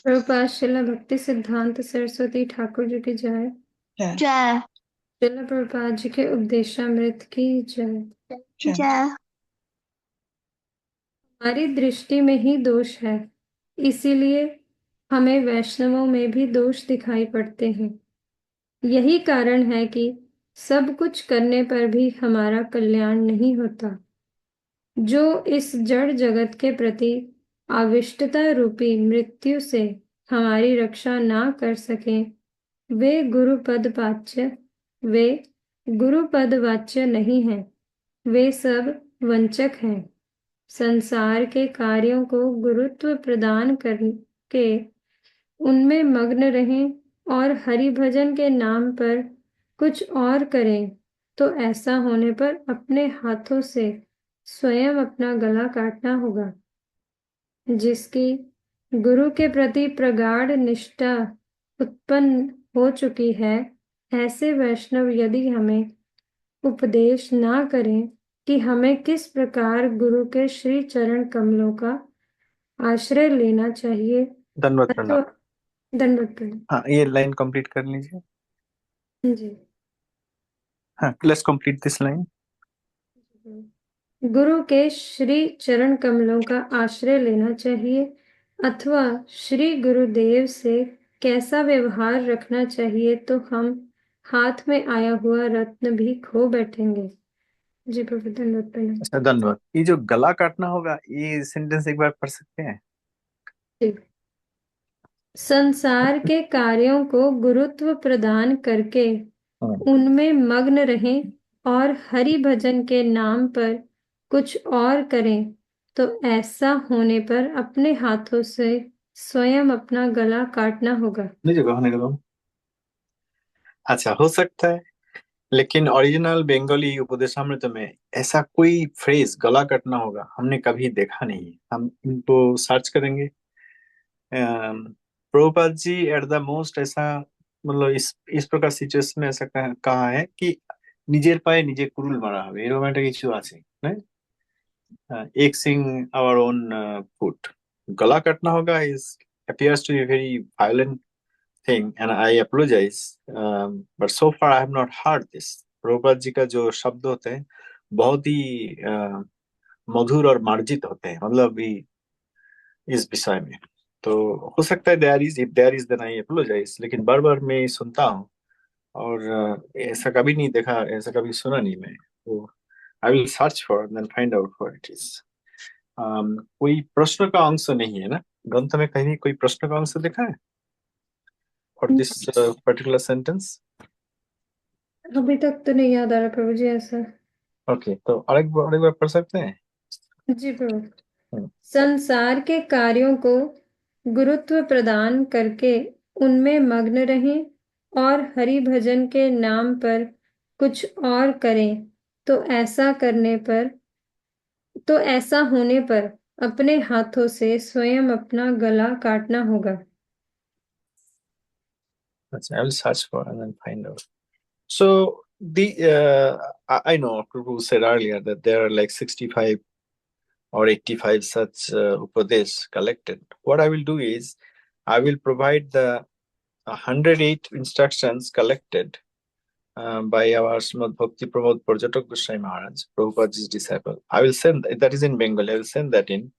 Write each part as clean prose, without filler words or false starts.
प्रभुपाद श्रीला भक्ति सिद्धांत सरस्वती ठाकुर जी की जय। जय जय श्रीला प्रभुपाद जी के उपदेशामृत की जय। जय। हमारी दृष्टि में ही दोष है, इसीलिए हमें वैष्णवों में भी दोष दिखाई पड़ते हैं। यही कारण है कि सब कुछ करने पर भी हमारा कल्याण नहीं होता। जो इस जड़ जगत के प्रति आविष्टता रूपी मृत्यु से हमारी रक्षा ना कर सके, वे गुरुपद वाच्य नहीं हैं। वे सब वंचक हैं। संसार के कार्यों को गुरुत्व प्रदान करके उनमें मग्न रहें और हरि भजन के नाम पर कुछ और करें, तो ऐसा होने पर अपने हाथों से स्वयं अपना गला काटना होगा। जिसकी गुरु के प्रति प्रगाढ़ निष्ठा उत्पन्न हो चुकी है, ऐसे वैष्णव यदि हमें उपदेश ना करें कि हमें किस प्रकार गुरु के श्री चरण कमलों का आश्रय लेना चाहिए, दंडवत तो प्रणाम। दंडवत प्रणाम। हाँ, ये लाइन कंप्लीट कर लीजिए। जी। हाँ, लेट्स कंप्लीट दिस लाइन। गुरु के श्री चरण कमलों का आश्रय लेना चाहिए, अथवा श्री गुरुदेव से कैसा व्यवहार रखना चाहिए, तो हम हाथ में आया हुआ रत्न भी खो बैठेंगे। जी प्रभु, दंडवत प्रणाम। अच्छा, धन्यवाद। ये जो गला काटना होगा, ये सेंटेंस एक बार पढ़ सकते हैं? जी। संसार के कार्यों को गुरुत्व प्रदान करके उनमें मग्न रहें और हरि भजन के नाम पर कुछ और करें, तो ऐसा होने पर अपने हाथों से स्वयं अपना गला काटना होगा। नहीं जगह होने दो। अच्छा, हो सकता है, लेकिन ओरिजिनल बंगाली उपदेशामृत में ऐसा कोई फ्रेज गला कटना होगा हमने कभी देखा नहीं है। हम इनको सर्च करेंगे। Prabhupada ji at the most ऐसा, मतलब इस प्रकार सिचुएशन में ऐसा कहा है कि निजेर पाए निजे कुरुल मारा হবে এরকম একটা কিছু আছে না। एक सिंग आवर ओन फुट, गला कटना होगा is appears to be a very violent thing and I apologize, but so far I have not heard this। Prabhupad ji का जो शब्द होते हैं बहुत ही मधुर और मार्जित होते हैं, मतलब भी इस विषय में। तो हो सकता है there is, if there is then I apologize, लेकिन बार बार मैं सुनता हूँ और ऐसा कभी नहीं देखा, ऐसा कभी सुना नहीं मैं। तो I will search for then find out what it is. कोई प्रश्न का अंश नहीं है ना ग्रंथ में, कहीं कोई प्रश्न का अंश देखा है फॉर दिस पर्टिकुलर सेंटेंस? अभी तक तो नहीं याद आ रहा प्रभु जी ऐसा। ओके, तो अरेक बार पढ़ सकते हैं। जी प्रभु। हम्म, संसार के कार्यों को गुरुत्व प्रदान करके उनमें मग्न रहें और हरि भजन के नाम पर कुछ और करें, तो ऐसा होने पर अपने हाथों से स्वयं अपना गला काटना होगा। अच्छा, I will search for and then find out. So the I know Prabhu said earlier that there are like 65 or 85 such upadesh collected. What I will do is I will provide the 108 instructions collected by our Srimad Bhakti Pramod Parjatak Goswami Maharaj, Prabhupada's disciple. I will send that is in Bengali. I will send that in,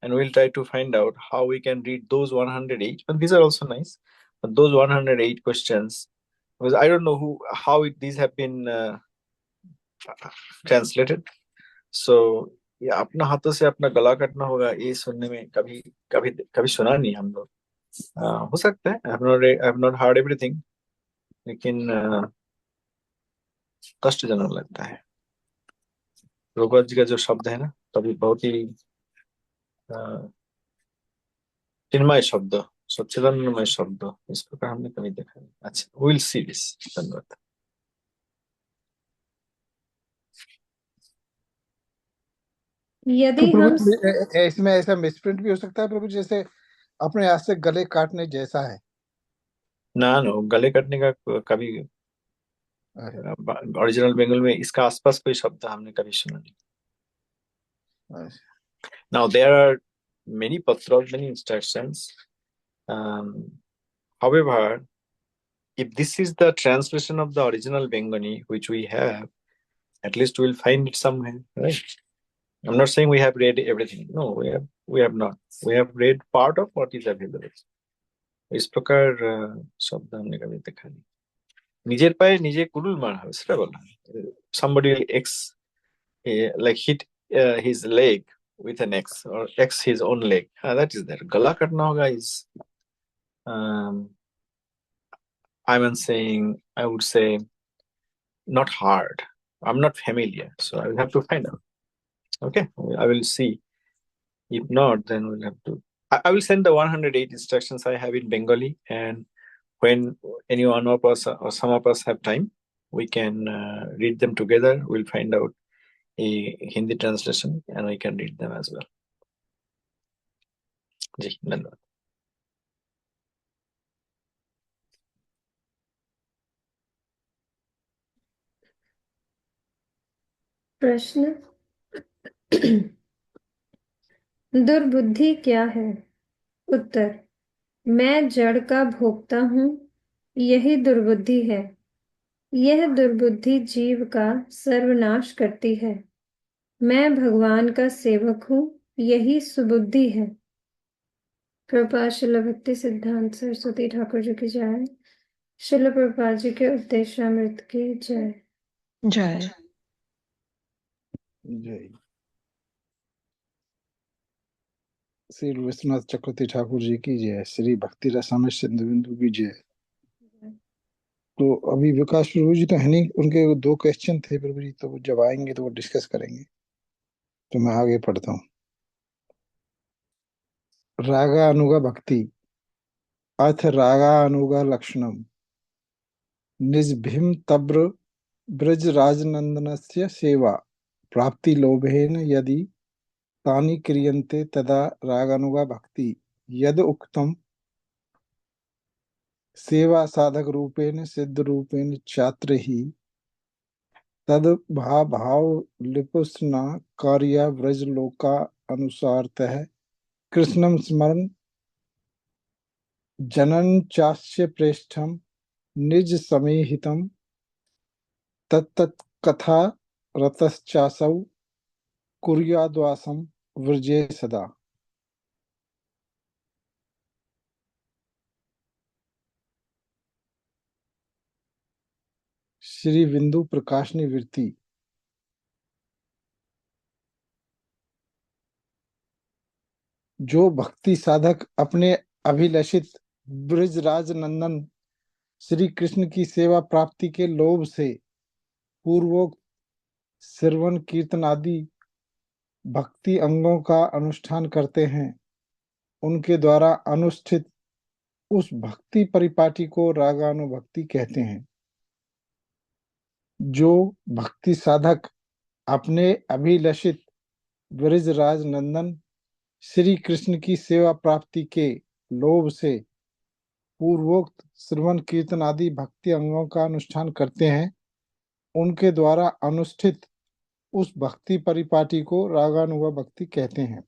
and we'll try to find out how we can read those 108. But these are also nice. But those 108 questions, because I don't know these have been translated. So ये अपना हाथों से अपना गला काटना होगा, ये सुनने में कभी कभी कभी सुना नहीं हम लोग। हो सकता है I have not heard everything, लेकिन कष्टजनक लगता है। प्रभुपाद जी का जो शब्द है ना, कभी बहुत ही अ, चिन्मय शब्द, सच्चिदानंदमय शब्द, इस प्रकार हमने कभी देखा नहीं। अच्छा, विल सी दिस। धन्यवाद। तो यदि प्रभु हम जी, इसमें ऐसा मिसप्रिंट भी हो सकता है प्रभु, जैसे अपने हाथ से गले काटने जैसा है। ना नो, गले कटने का कभी अच्छा, ओरिजिनल बंगाल में इसका आसपास कोई शब्द हमने कभी सुना नहीं। अच्छा। Now there are many patras, many instructions However, if this is the translation of the original Bengali which we have, at least we'll find it somewhere, right? I'm not saying we have read everything. No, we have not. We have read part of what is available. इस प्रकार शब्द हमने कभी देखा नहीं. নিজের পায়ে নিজে কুড়ুল মারা হবে সেটা বলা হয়. Somebody will like hit his leg with an X or X his own leg. That is there. गला कटना होगा is I'm saying, I would say not hard. I'm not familiar, so I will have to find out. Okay, I will see. If not, then we'll have to. I will send the 108 instructions I have in Bengali, and when any one of us or some of us have time, we can read them together. We'll find out a Hindi translation, and we can read them as well. जी धन्यवाद. प्रश्न दुर्बुद्धि क्या है? उत्तर, मैं जड़ का भोगता हूँ, यही दुर्बुद्धि है. यह दुर्बुद्धि जीव का सर्वनाश करती है. मैं भगवान का सेवक हूँ, यही सुबुद्धि है. प्रभुपाद श्रील भक्ति सिद्धांत सरस्वती ठाकुर जी की जय. श्रील प्रभुपाद जी के उपदेशामृत की जय. जय. जय. श्री विश्वनाथ चक्रवर्ती ठाकुर जी की जय. श्री भक्ति रसामृत सिंधु बिंदु की जय. तो अभी विकास प्रभु जी तो है नहीं, उनके 2 क्वेश्चन थे प्रभु जी, तो जब आएंगे तो वो डिस्कस करेंगे. तो मैं आगे पढ़ता हूँ. रागा अनुगा भक्ति अथ रागा अनुगा लक्षणम निजभिम तब्र ब्रज राजनंदनस्य सेवा प्राप्ति लोभेन यदि तानि क्रियन्ते तदा रागानुगा भक्ति यद उक्तम सेवा साधक रूपेण सिद्ध रूपेण चात्र ही तद भाव लिपुस्ना कार्य व्रज लोका अनुसारतः कृष्णम स्मरण जनन चास्य प्रेष्ठम निज समेहितम तत्तत् कथा रतश्चासौ कुर्याद्वासम व्रजे सदा. श्री बिंदु प्रकाशनी वृत्ति. जो भक्ति साधक अपने अभिलषित ब्रजराज नंदन श्री कृष्ण की सेवा प्राप्ति के लोभ से पूर्वोक्त श्रवण कीर्तन आदि भक्ति अंगों का अनुष्ठान करते हैं, उनके द्वारा अनुष्ठित उस भक्ति परिपाटी को रागानुभक्ति कहते हैं. जो भक्ति साधक अपने अभिलषित ब्रजराज नंदन श्री कृष्ण की सेवा प्राप्ति के लोभ से पूर्वोक्त श्रवण कीर्तन आदि भक्ति अंगों का अनुष्ठान करते हैं, उनके द्वारा अनुष्ठित उस भक्ति परिपाटी को रागानुगा भक्ति कहते हैं.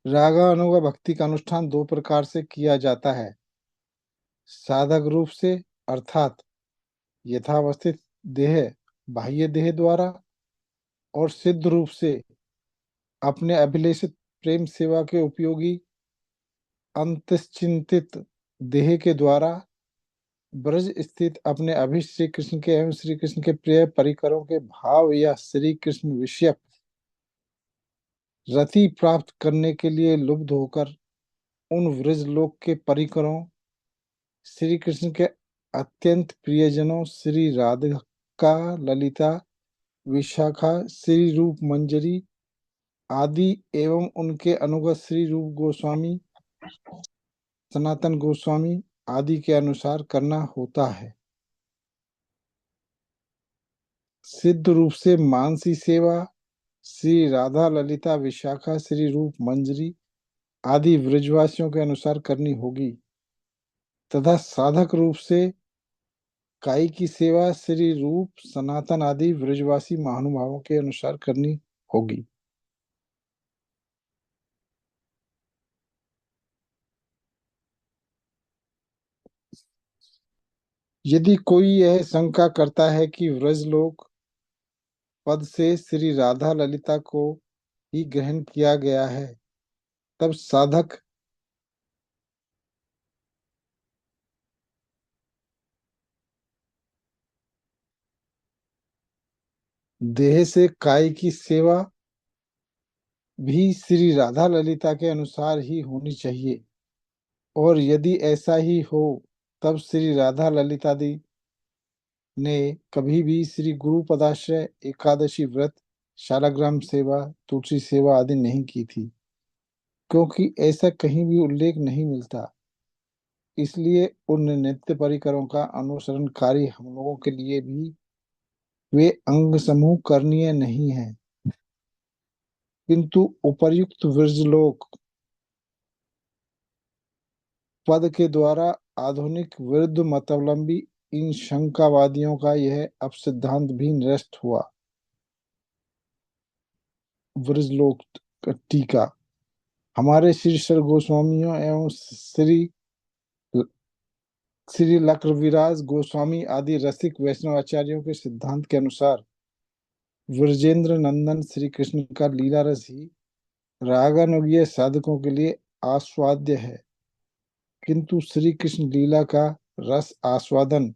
रागानुगा भक्ति का अनुष्ठान 2 प्रकार से किया जाता है. साधक रूप से अर्थात यथावस्थित देह बाह्य देह द्वारा, और सिद्ध रूप से अपने अभिलेषित प्रेम सेवा के उपयोगी अंतश्चिंतित देह के द्वारा ब्रज स्थित अपने अभिष्ट श्री कृष्ण के एवं श्री कृष्ण के प्रिय परिकरों के भाव या श्री कृष्ण विषयक रति प्राप्त करने के लिए लुब्ध होकर उन व्रज लोक के परिकरों श्री कृष्ण के अत्यंत प्रियजनों श्री राधिका ललिता विशाखा श्री रूप मंजरी आदि एवं उनके अनुगत श्री रूप गोस्वामी सनातन गोस्वामी आदि के अनुसार करना होता है. सिद्ध रूप से मानसी सेवा श्री राधा ललिता विशाखा श्री रूप मंजरी आदि व्रजवासियों के अनुसार करनी होगी, तथा साधक रूप से काई की सेवा श्री रूप सनातन आदि व्रजवासी महानुभावों के अनुसार करनी होगी. यदि कोई यह शंका करता है कि व्रजलोक पद से श्री राधा ललिता को ही ग्रहण किया गया है, तब साधक देह से काय की सेवा भी श्री राधा ललिता के अनुसार ही होनी चाहिए, और यदि ऐसा ही हो तब श्री राधा ललिता दी ने कभी भी श्री गुरु पदाश्रय, एकादशी व्रत, शालाग्राम सेवा, तुलसी सेवा आदि नहीं की थी, क्योंकि ऐसा कहीं भी उल्लेख नहीं मिलता। इसलिए उन नित्य परिकरों का अनुसरणकारी हम लोगों के लिए भी वे अंग समूह करणीय नहीं है, किंतु उपर्युक्त व्रजलोक पद के द्वारा आधुनिक विरुद्ध मतावलंबी इन शंकावादियों का यह अपसिद्धांत भी निरस्त हुआ। व्रजलोक टीका। हमारे श्री सर गोस्वामियों एवं श्री लक्रविराज गोस्वामी आदि रसिक वैष्णव आचार्यों के सिद्धांत के अनुसार व्रजेंद्र नंदन श्री कृष्ण का लीला रस ही रागानुगीय साधकों के लिए आस्वाद्य है, किंतु श्री कृष्ण लीला का रस आस्वादन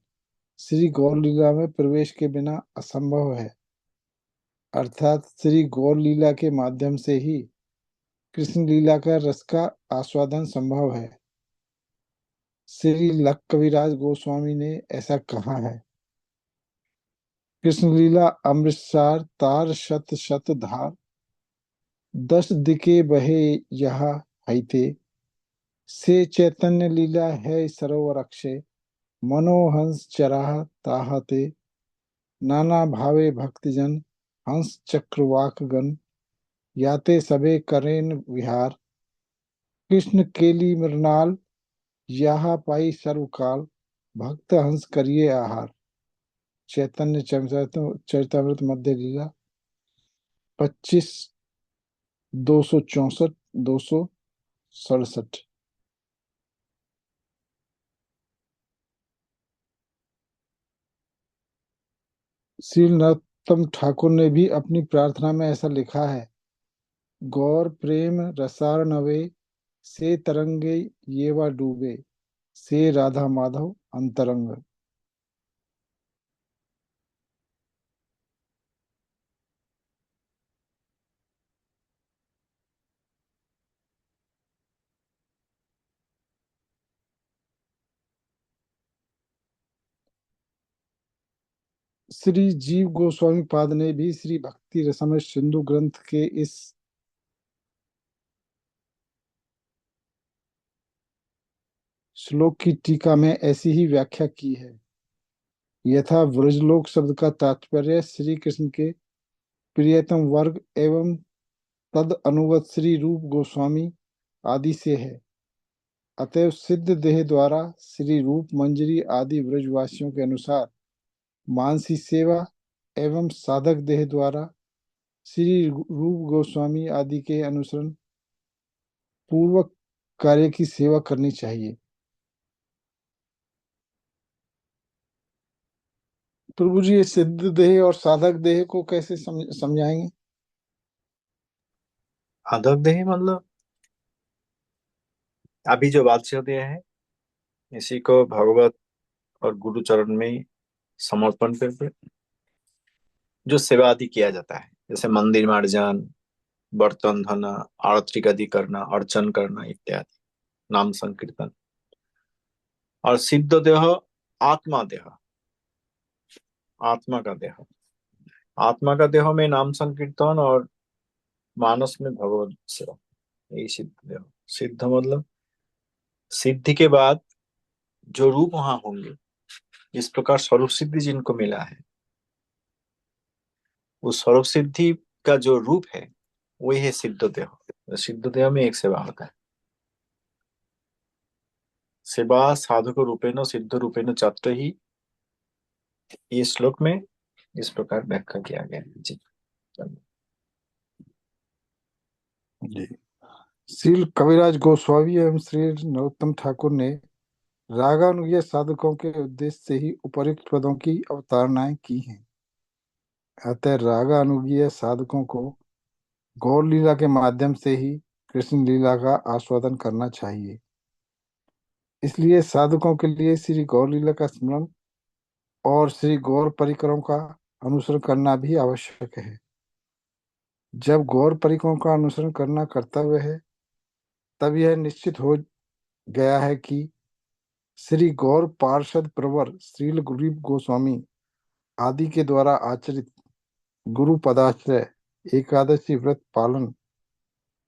श्री गौर लीला में प्रवेश के बिना असंभव है। अर्थात श्री गौर लीला के माध्यम से ही कृष्ण लीला का रस का आस्वादन संभव है। श्री लक कविराज गोस्वामी ने ऐसा कहा है। कृष्ण लीला अमृतसार तार शत शत धार, 10 दिके बहे यहाँ हैते, से चैतन्य लीला है सरोवर अक्षय, मनोहंस चराह ताहते, नाना भावे भक्तजन, हंस चक्रवाक गण, याते सबे करेन विहार, कृष्ण केली मृणाल, यहाँ पाई सर्वकाल, भक्त हंस करिए आहार। चैतन्य चरितामृत मध्य लीला 25, 264, 267। श्री नरोत्तम ठाकुर ने भी अपनी प्रार्थना में ऐसा लिखा है। गौर प्रेम रसार्णवे, से तरंगे ये वा डूबे, से राधा माधव अंतरंग। श्री जीव गोस्वामी पाद ने भी श्री भक्ति रसमय सिंधु ग्रंथ के इस श्लोक की टीका में ऐसी ही व्याख्या की है। यथा व्रजलोक शब्द का तात्पर्य श्री कृष्ण के प्रियतम वर्ग एवं तद अनुगत श्री रूप गोस्वामी आदि से है। अतएव सिद्ध देह द्वारा श्री रूप मंजरी आदि व्रजवासियों के अनुसार मानसी सेवा एवं साधक देह द्वारा श्री रूप गोस्वामी आदि के अनुसरण पूर्वक कार्य की सेवा करनी चाहिए। प्रभु जी, ये सिद्ध देह और साधक देह को कैसे समझाएंगे? साधक देह मतलब अभी जो बात चल रही है इसी को भगवत और गुरु चरण में समर्पण करके जो सेवा आदि किया जाता है, जैसे मंदिर मार्जन, बर्तन धोना, आरती आदि करना, अर्चन करना इत्यादि, नाम संकीर्तन। और सिद्ध देह आत्मा देह, आत्मा का देह, आत्मा का देह में नाम संकीर्तन और मानस में भगवत सेवा, यही सिद्ध देह। सिद्ध मतलब सिद्धि के बाद जो रूप वहां होंगे, इस प्रकार स्वरूप सिद्धि जिनको मिला है, उस स्वरूप सिद्धि का जो रूप है वही है सिद्ध देह। सिद्ध देह में एक सेवा होता है। सेवा साधक रूपेण सिद्ध रूपेण चात्र ही, इस श्लोक में इस प्रकार व्याख्या किया गया है। जी। श्री कविराज गोस्वामी एवं श्री नरोत्तम ठाकुर ने रागानुग साधकों के उद्देश्य से ही उपर्युक्त पदों की अवतारणाएं की हैं। अतः रागानुगीय साधकों को गौर लीला के माध्यम से ही कृष्ण लीला का आस्वादन करना चाहिए। इसलिए साधकों के लिए श्री गौर लीला का स्मरण और श्री गौर परिकरों का अनुसरण करना भी आवश्यक है। जब गौर परिकरों का अनुसरण करना कर्तव्य है, तब यह निश्चित हो गया है कि श्री गौर पार्षद प्रवर श्रील गरीब गोस्वामी आदि के द्वारा आचरित गुरु पदाश्रय, एकादशी व्रत पालन,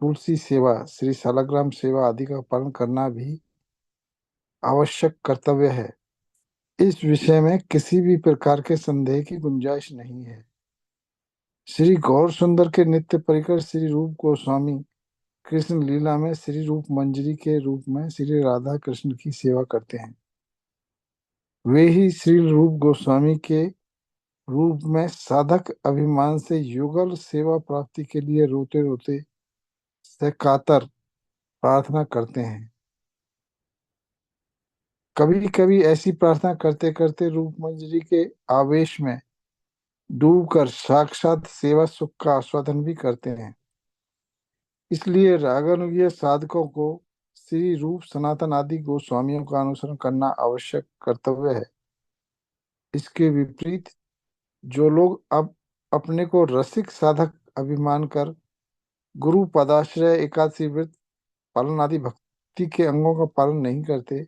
तुलसी सेवा, श्री शालग्राम सेवा आदि का पालन करना भी आवश्यक कर्तव्य है। इस विषय में किसी भी प्रकार के संदेह की गुंजाइश नहीं है। श्री गौर सुंदर के नित्य परिकर श्री रूप गोस्वामी कृष्ण लीला में श्री रूप मंजरी के रूप में श्री राधा कृष्ण की सेवा करते हैं। वे ही श्री रूप गोस्वामी के रूप में साधक अभिमान से युगल सेवा प्राप्ति के लिए रोते रोते सकातर प्रार्थना करते हैं। कभी कभी ऐसी प्रार्थना करते करते रूप मंजरी के आवेश में डूबकर साक्षात सेवा सुख का आस्वादन भी करते हैं। इसलिए रागानुगीय साधकों को श्री रूप सनातन आदि गोस्वामियों का अनुसरण करना आवश्यक कर्तव्य है। इसके विपरीत जो लोग अब अपने को रसिक साधक अभिमान कर गुरु पदाश्रय, एकादशी व्रत पालन आदि भक्ति के अंगों का पालन नहीं करते,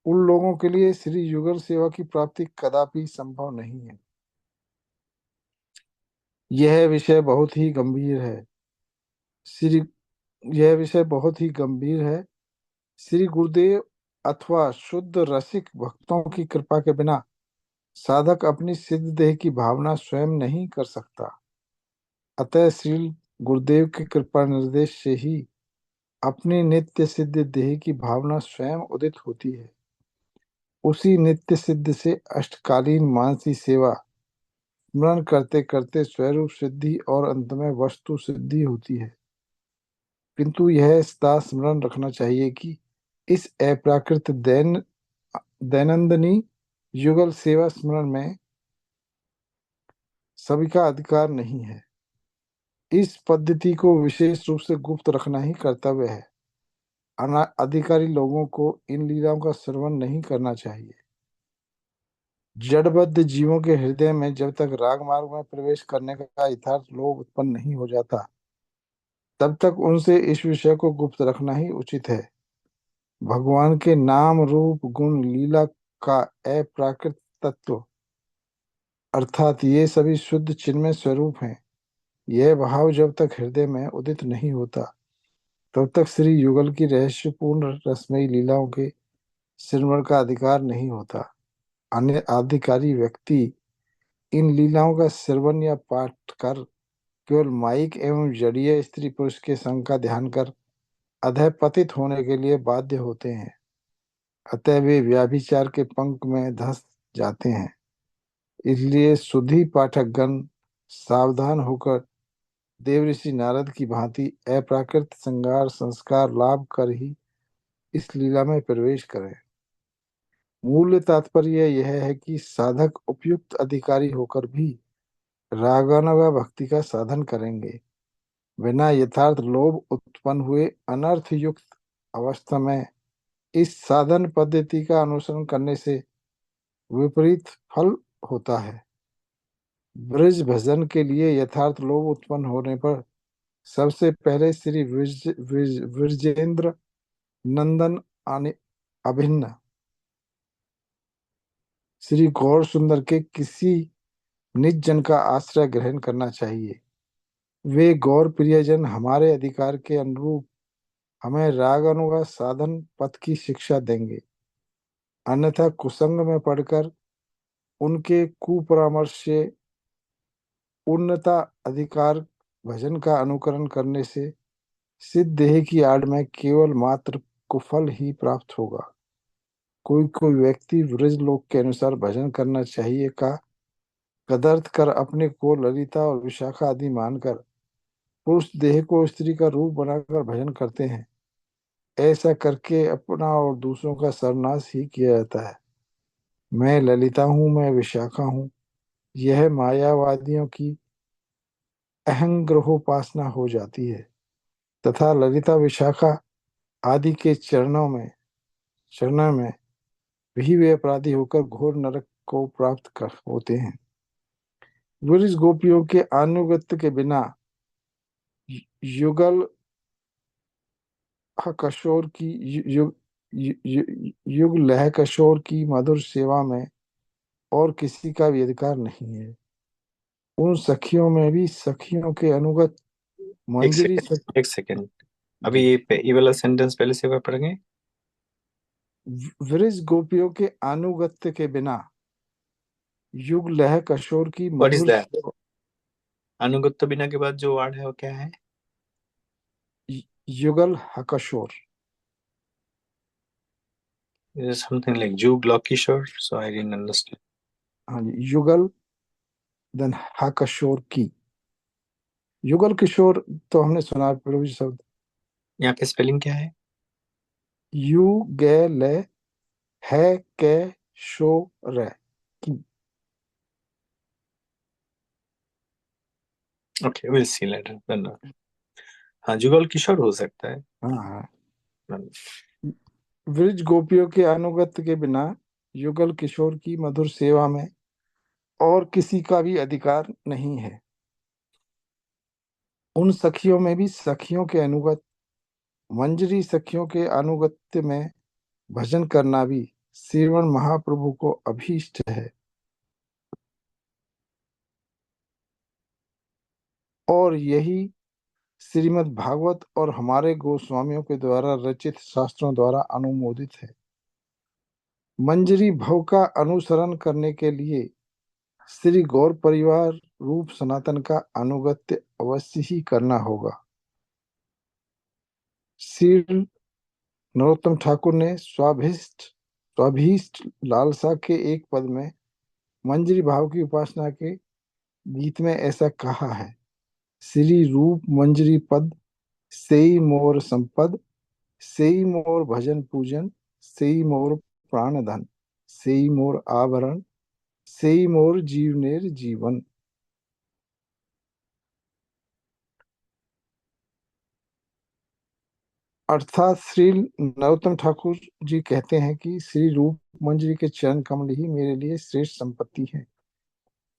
उन लोगों के लिए श्री युगल सेवा की प्राप्ति कदापि संभव नहीं है। यह विषय बहुत ही गंभीर है। श्री यह विषय बहुत ही गंभीर है। श्री गुरुदेव अथवा शुद्ध रसिक भक्तों की कृपा के बिना साधक अपनी सिद्ध देह की भावना स्वयं नहीं कर सकता। अतः श्री गुरुदेव के कृपा निर्देश से ही अपनी नित्य सिद्ध देह की भावना स्वयं उदित होती है। उसी नित्य सिद्ध से अष्टकालीन मानसी सेवा स्मरण करते करते स्वरूप सिद्धि और अंत में वस्तु सिद्धि होती है। किंतु यह सदा स्मरण रखना चाहिए कि इस अप्राकृत दैनंदिनी युगल सेवा स्मरण में सभी का अधिकार नहीं है। इस पद्धति को विशेष रूप से गुप्त रखना ही कर्तव्य है। अधिकारी लोगों को इन लीलाओं का श्रवण नहीं करना चाहिए। जड़बद्ध जीवों के हृदय में जब तक राग मार्ग में प्रवेश करने का यथार्थ लोभ उत्पन्न नहीं हो जाता, तब तक उनसे इस विषय को गुप्त रखना ही उचित है। भगवान के नाम रूप गुण लीला का अप्राकृत तत्व अर्थात ये सभी शुद्ध चिन्मय स्वरूप हैं। यह भाव जब तक हृदय में उदित नहीं होता, तब तक श्री युगल की रहस्यपूर्ण रसमयी लीलाओं के श्रवण का अधिकार नहीं होता। अन्य अधिकारी व्यक्ति इन लीलाओं का श्रवण या पाठ कर केवल माइक एवं जड़ीय स्त्री पुरुष के संग का ध्यान कर अधःपतित होने के लिए बाध्य होते हैं। अतः वे व्याभिचार के पंख में धंस जाते हैं। इसलिए सुधी पाठकगण सावधान होकर देवऋषि नारद की भांति अप्राकृत श्रृंगार संस्कार लाभ कर ही इस लीला में प्रवेश करें। मूल तात्पर्य यह है कि साधक उपयुक्त अधिकारी होकर भी रागानुगा भक्ति का साधन करेंगे। बिना यथार्थ लोभ उत्पन्न हुए अनर्थ युक्त अवस्था में इस साधन पद्धति का अनुसरण करने से विपरीत फल होता है। ब्रज भजन के लिए यथार्थ लोभ उत्पन्न होने पर सबसे पहले श्री विरजेंद्र नंदन अभिन्न श्री गौर सुंदर के किसी निज जन का आश्रय ग्रहण करना चाहिए। वे गौर प्रियजन हमारे अधिकार के अनुरूप हमें राग अनुगा साधन पथ की शिक्षा देंगे। अन्यथा कुसंग में पढ़कर उनके कुपरामर्श से उन्नता अधिकार भजन का अनुकरण करने से सिद्ध देह की आड़ में केवल मात्र कुफल ही प्राप्त होगा। कोई कोई व्यक्ति व्रज लोक के अनुसार भजन करना चाहिए का कदर्थ कर अपने को ललिता और विशाखा आदि मानकर पुरुष देह को स्त्री का रूप बनाकर भजन करते हैं। ऐसा करके अपना और दूसरों का सर्वनाश ही किया जाता है। मैं ललिता हूँ, मैं विशाखा हूँ, यह मायावादियों की अहंग्रहोपासना हो जाती है तथा ललिता विशाखा आदि के चरणों में भी वे अपराधी होकर घोर नरक को प्राप्त होते हैं। वृष गोपियों के अनुगत्य के बिना युगल कशोर की युग लह कशोर की मधुर सेवा में और किसी का भी अधिकार नहीं है। उन सखियों में भी सखियों के अनुगत मंजरी एक सेकेंड अभी ये वाला सेंटेंस पहले से एक बार पढ़ेंगे। वृष गोपियों के अनुगत्य के बिना युग लह कशोर की व्हाट इज मधुर दैट? अनुगत्य तो बिना के बाद जो वर्ड है वो क्या है? युगल हकशोर। It is something like Jug Lokishore, so I didn't understand. हाँ जी, युगल देन हकशोर की। युगल किशोर तो हमने सुना प्रभु जी शब्द। यहाँ के स्पेलिंग क्या है? यू गे ले है के शो रे की। Okay, we'll see later. धन्यवाद। हाँ, जुगल किशोर हो सकता है। हाँ हाँ। धन्यवाद। वृज गोपियों के अनुगत्य के बिना युगल किशोर की मधुर सेवा में और किसी का भी अधिकार नहीं है। उन सखियों में भी सखियों के अनुगत मंजरी सखियों के अनुगत्य में भजन करना भी श्रीमन महाप्रभु को अभीष्ट है और यही श्रीमद् भागवत और हमारे गोस्वामियों के द्वारा रचित शास्त्रों द्वारा अनुमोदित है। मंजरी भव का अनुसरण करने के लिए श्री गौर परिवार रूप सनातन का अनुगत्य अवश्य ही करना होगा। श्री नरोत्तम ठाकुर ने स्वाभीष्ट लालसा के एक पद में मंजरी भाव की उपासना के गीत में ऐसा कहा है। श्री रूप मंजरी पद सेई मोर संपद, सेई मोर भजन पूजन, सेई मोर प्राण धन, सेई मोर आभरण, सेई मोर जीवनेर जीवन। अर्थात श्री नरोत्तम ठाकुर जी कहते हैं कि श्री रूप मंजरी के चरण कमल ही मेरे लिए श्रेष्ठ संपत्ति है।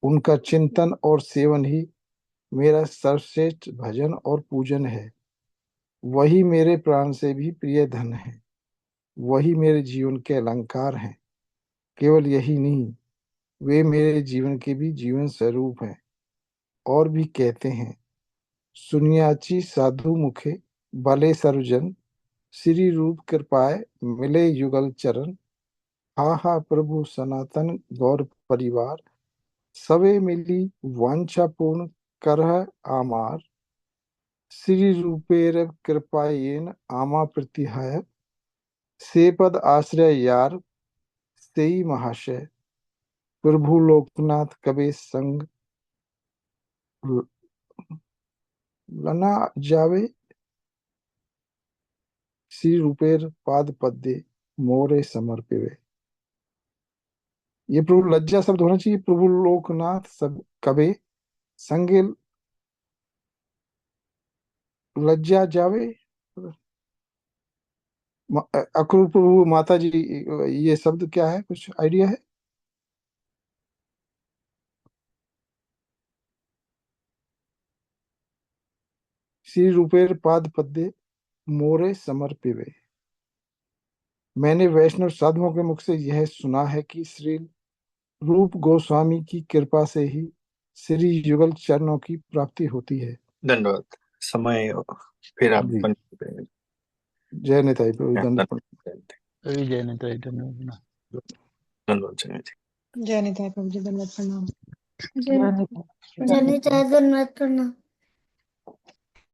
उनका चिंतन और सेवन ही मेरा सर्वश्रेष्ठ भजन और पूजन है। वही मेरे प्राण से भी प्रिय धन है, वही मेरे जीवन के अलंकार हैं। केवल यही नहीं, वे मेरे जीवन के भी जीवन स्वरूप हैं। और भी कहते हैं, सुनियाची साधु मुखे भले सर्वजन, श्री रूप कृपाए मिले युगल चरण। हा हा प्रभु सनातन गौर परिवार, सवे मिली वांछा पूर्ण करह आमार। श्री रूपेर कृपायेन आमा प्रतिहाय, से पद आश्रय यार सेई महाशय। प्रभु लोकनाथ कबे संग लना जावे, श्री रूपेर पाद पद्य मोरे समर्पिवे। ये प्रभु लज्जा शब्द होना चाहिए। प्रभु लोकनाथ सब कबे संगे लज्जा जावे। अक्रूर प्रभु माता जी, ये शब्द क्या है, कुछ आइडिया है? श्री रूपेर पाद पद्य मोरे समर्पिवे। मैंने वैष्णव साधुओं के मुख से यह सुना है कि श्री रूप गोस्वामी की कृपा से ही श्री युगल चरणों की प्राप्ति होती है। धन्यवाद। समय फिर आप जी। जय निताई प्रभु, धन्यवाद। जय निताई, धन्यवाद। धन्यवाद जय जय निताई प्रभु जी, धन्यवाद प्रणाम। जय जय निताई, धन्यवाद प्रणाम।